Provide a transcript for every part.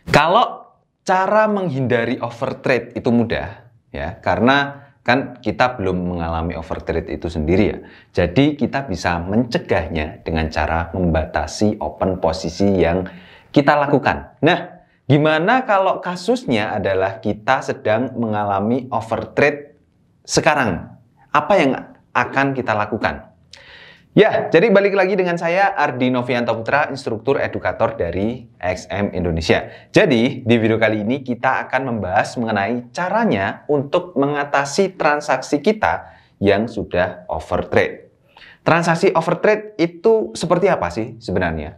Kalau cara menghindari overtrade itu mudah, ya, karena kan kita belum mengalami overtrade itu sendiri ya. Jadi kita bisa mencegahnya dengan cara membatasi open posisi yang kita lakukan. Nah, gimana kalau kasusnya adalah kita sedang mengalami overtrade sekarang? Apa yang akan kita lakukan? Ya, jadi balik lagi dengan saya Ardi Novianto Putra, instruktur edukator dari XM Indonesia. Jadi, di video kali ini kita akan membahas mengenai caranya untuk mengatasi transaksi kita yang sudah overtrade. Transaksi overtrade itu seperti apa sih sebenarnya?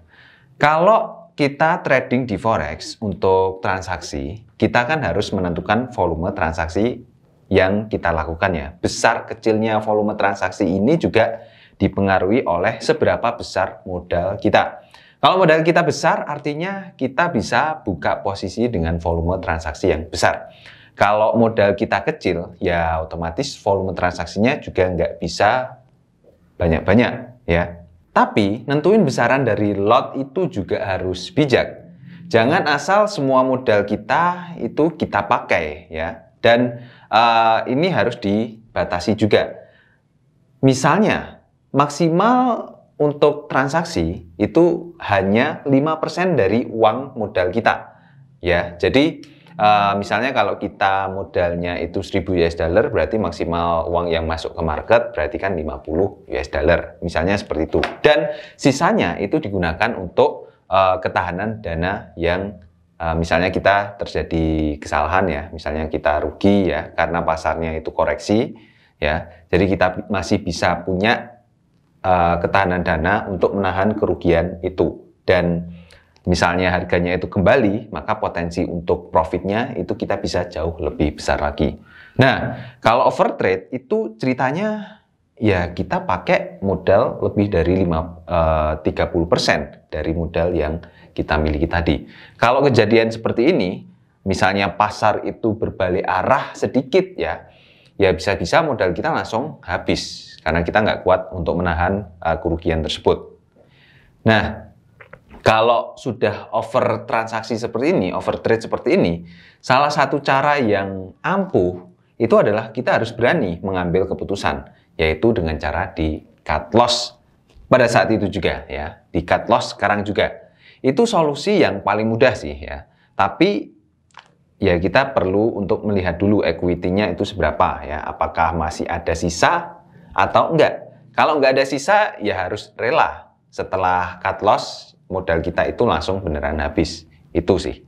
Kalau kita trading di Forex untuk transaksi, kita kan harus menentukan volume transaksi yang kita lakukan ya. Besar kecilnya volume transaksi ini juga dipengaruhi oleh seberapa besar modal kita. Kalau modal kita besar, artinya kita bisa buka posisi dengan volume transaksi yang besar. Kalau modal kita kecil, ya otomatis volume transaksinya juga nggak bisa banyak-banyak ya. Tapi nentuin besaran dari lot itu juga harus bijak. Jangan asal semua modal kita itu kita pakai ya. Dan ini harus dibatasi juga. Misalnya, maksimal untuk transaksi itu hanya 5% dari uang modal kita. Ya, jadi misalnya kalau kita modalnya itu 1000 US dollar, berarti maksimal uang yang masuk ke market berarti kan 50 US dollar. Misalnya seperti itu. Dan sisanya itu digunakan untuk ketahanan dana yang misalnya kita terjadi kesalahan ya, misalnya kita rugi ya karena pasarnya itu koreksi ya. Jadi kita masih bisa punya ketahanan dana untuk menahan kerugian itu, dan misalnya harganya itu kembali, maka potensi untuk profitnya itu kita bisa jauh lebih besar lagi. Nah, kalau overtrade itu ceritanya ya kita pakai modal lebih dari 30% dari modal yang kita miliki tadi. Kalau kejadian seperti ini, misalnya pasar itu berbalik arah sedikit ya bisa-bisa modal kita langsung habis karena kita nggak kuat untuk menahan kerugian tersebut. Nah, kalau sudah over transaksi seperti ini, overtrade seperti ini, salah satu cara yang ampuh itu adalah kita harus berani mengambil keputusan, yaitu dengan cara di cut loss pada saat itu juga ya, di cut loss sekarang juga. Itu solusi yang paling mudah sih ya. Tapi ya kita perlu untuk melihat dulu equity-nya itu seberapa ya, apakah masih ada sisa atau enggak. Kalau enggak ada sisa ya harus rela setelah cut loss modal kita itu langsung beneran habis. Itu sih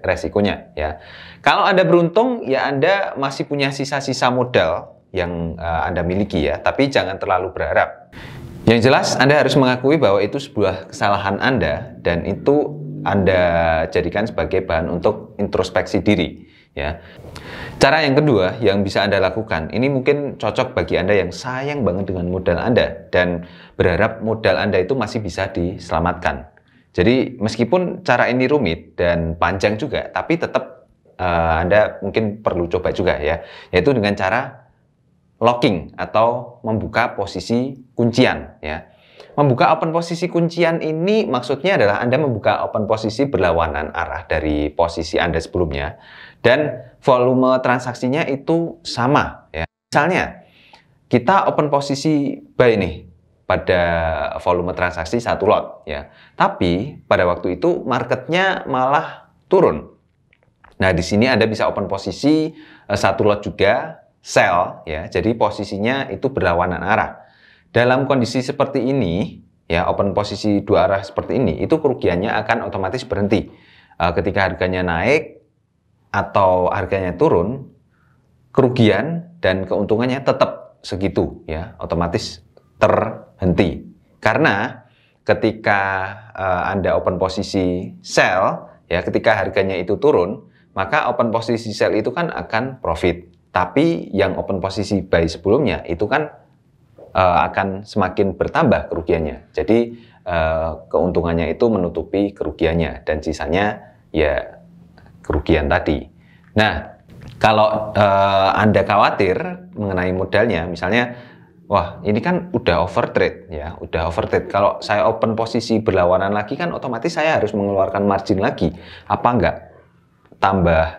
resikonya ya. Kalau Anda beruntung ya Anda masih punya sisa-sisa modal yang Anda miliki ya, tapi jangan terlalu berharap. Yang jelas Anda harus mengakui bahwa itu sebuah kesalahan Anda dan itu Anda jadikan sebagai bahan untuk introspeksi diri ya. Cara yang kedua yang bisa Anda lakukan, ini mungkin cocok bagi Anda yang sayang banget dengan modal Anda dan berharap modal Anda itu masih bisa diselamatkan. Jadi meskipun cara ini rumit dan panjang juga, tapi tetap Anda mungkin perlu coba juga ya, yaitu dengan cara locking atau membuka posisi kuncian ya. Membuka open posisi kuncian ini maksudnya adalah Anda membuka open posisi berlawanan arah dari posisi Anda sebelumnya dan volume transaksinya itu sama ya. Misalnya kita open posisi buy nih pada volume transaksi 1 lot ya. Tapi pada waktu itu marketnya malah turun. Nah, di sini Anda bisa open posisi 1 lot juga sell ya. Jadi posisinya itu berlawanan arah. Dalam kondisi seperti ini, ya open posisi 2 arah seperti ini, itu kerugiannya akan otomatis berhenti. Ketika harganya naik atau harganya turun, kerugian dan keuntungannya tetap segitu, ya otomatis terhenti. Karena ketika Anda open posisi sell, ya ketika harganya itu turun, maka open posisi sell itu kan akan profit. Tapi yang open posisi buy sebelumnya itu kan akan semakin bertambah kerugiannya. Jadi keuntungannya itu menutupi kerugiannya dan sisanya ya kerugian tadi. Nah, kalau Anda khawatir mengenai modalnya, misalnya, wah ini kan udah overtrade ya, udah overtrade. Kalau saya open posisi berlawanan lagi kan otomatis saya harus mengeluarkan margin lagi. Apa enggak? tambah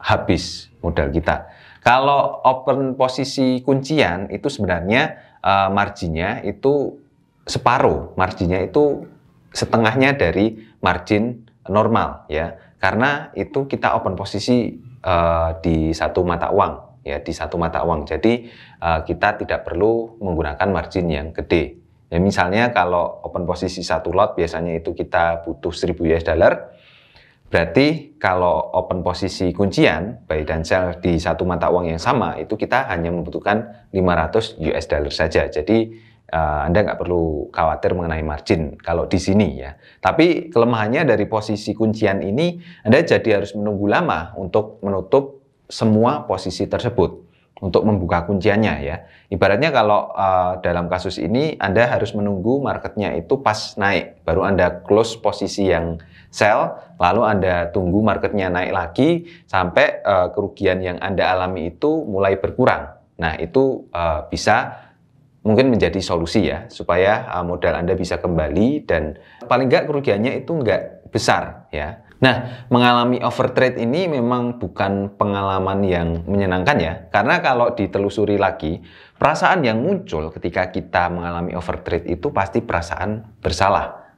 habis modal kita. Kalau open posisi kuncian itu sebenarnya marginnya itu separuh, marginnya itu setengahnya dari margin normal ya, karena itu kita open posisi di satu mata uang ya, di satu mata uang. Jadi kita tidak perlu menggunakan margin yang gede. Ya misalnya kalau open posisi satu lot biasanya itu kita butuh 1000 US dollar. Berarti kalau open posisi kuncian, buy dan sell di satu mata uang yang sama, itu kita hanya membutuhkan 500 US dollar saja. Jadi Anda nggak perlu khawatir mengenai margin kalau di sini ya. Tapi kelemahannya dari posisi kuncian ini, Anda jadi harus menunggu lama untuk menutup semua posisi tersebut, untuk membuka kunciannya ya. Ibaratnya kalau dalam kasus ini Anda harus menunggu marketnya itu pas naik, baru Anda close posisi yang sell, lalu Anda tunggu marketnya naik lagi sampai kerugian yang Anda alami itu mulai berkurang. Nah itu bisa mungkin menjadi solusi ya, supaya modal Anda bisa kembali dan paling nggak kerugiannya itu nggak besar ya. Nah, mengalami overtrade ini memang bukan pengalaman yang menyenangkan ya, karena kalau ditelusuri lagi, perasaan yang muncul ketika kita mengalami overtrade itu pasti perasaan bersalah.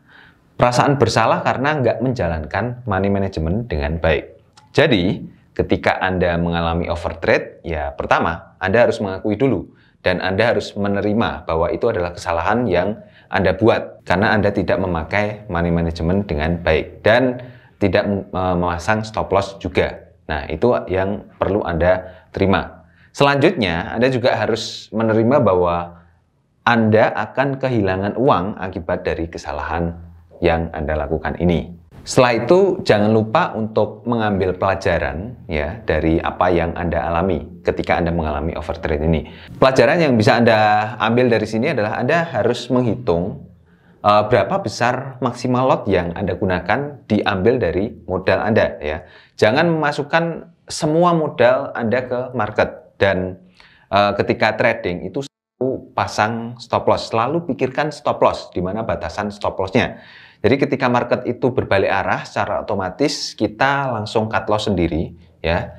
Perasaan bersalah karena nggak menjalankan money management dengan baik. Jadi, ketika Anda mengalami overtrade, ya pertama, Anda harus mengakui dulu, dan Anda harus menerima bahwa itu adalah kesalahan yang Anda buat, karena Anda tidak memakai money management dengan baik, dan tidak memasang stop loss juga. Nah, itu yang perlu Anda terima. Selanjutnya, Anda juga harus menerima bahwa Anda akan kehilangan uang akibat dari kesalahan yang Anda lakukan ini. Setelah itu, jangan lupa untuk mengambil pelajaran ya dari apa yang Anda alami ketika Anda mengalami overtrade ini. Pelajaran yang bisa Anda ambil dari sini adalah Anda harus menghitung berapa besar maksimal lot yang Anda gunakan diambil dari modal Anda ya. Jangan memasukkan semua modal Anda ke market, dan ketika trading itu pasang stop loss. Selalu pikirkan stop loss, di mana batasan stop lossnya. Jadi ketika market itu berbalik arah, secara otomatis kita langsung cut loss sendiri ya.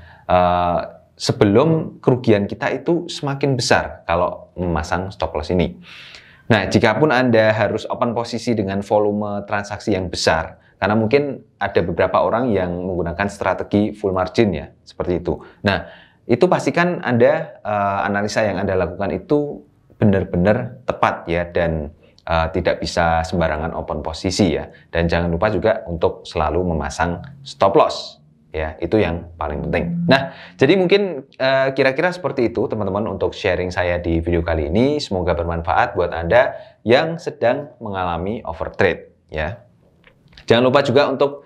Sebelum kerugian kita itu semakin besar kalau memasang stop loss ini. Nah, jikapun Anda harus open posisi dengan volume transaksi yang besar, karena mungkin ada beberapa orang yang menggunakan strategi full margin ya, seperti itu. Nah, itu pastikan Anda analisa yang Anda lakukan itu benar-benar tepat ya, dan tidak bisa sembarangan open posisi ya. Dan jangan lupa juga untuk selalu memasang stop loss. Ya, itu yang paling penting. Nah, jadi mungkin kira-kira seperti itu teman-teman untuk sharing saya di video kali ini. Semoga bermanfaat buat Anda yang sedang mengalami overtrade ya. Jangan lupa juga untuk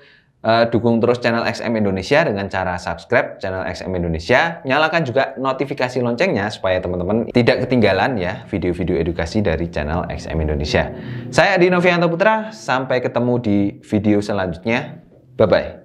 dukung terus channel XM Indonesia dengan cara subscribe channel XM Indonesia. Nyalakan juga notifikasi loncengnya supaya teman-teman tidak ketinggalan ya video-video edukasi dari channel XM Indonesia. Saya Adi Novianto Putra, sampai ketemu di video selanjutnya. Bye-bye.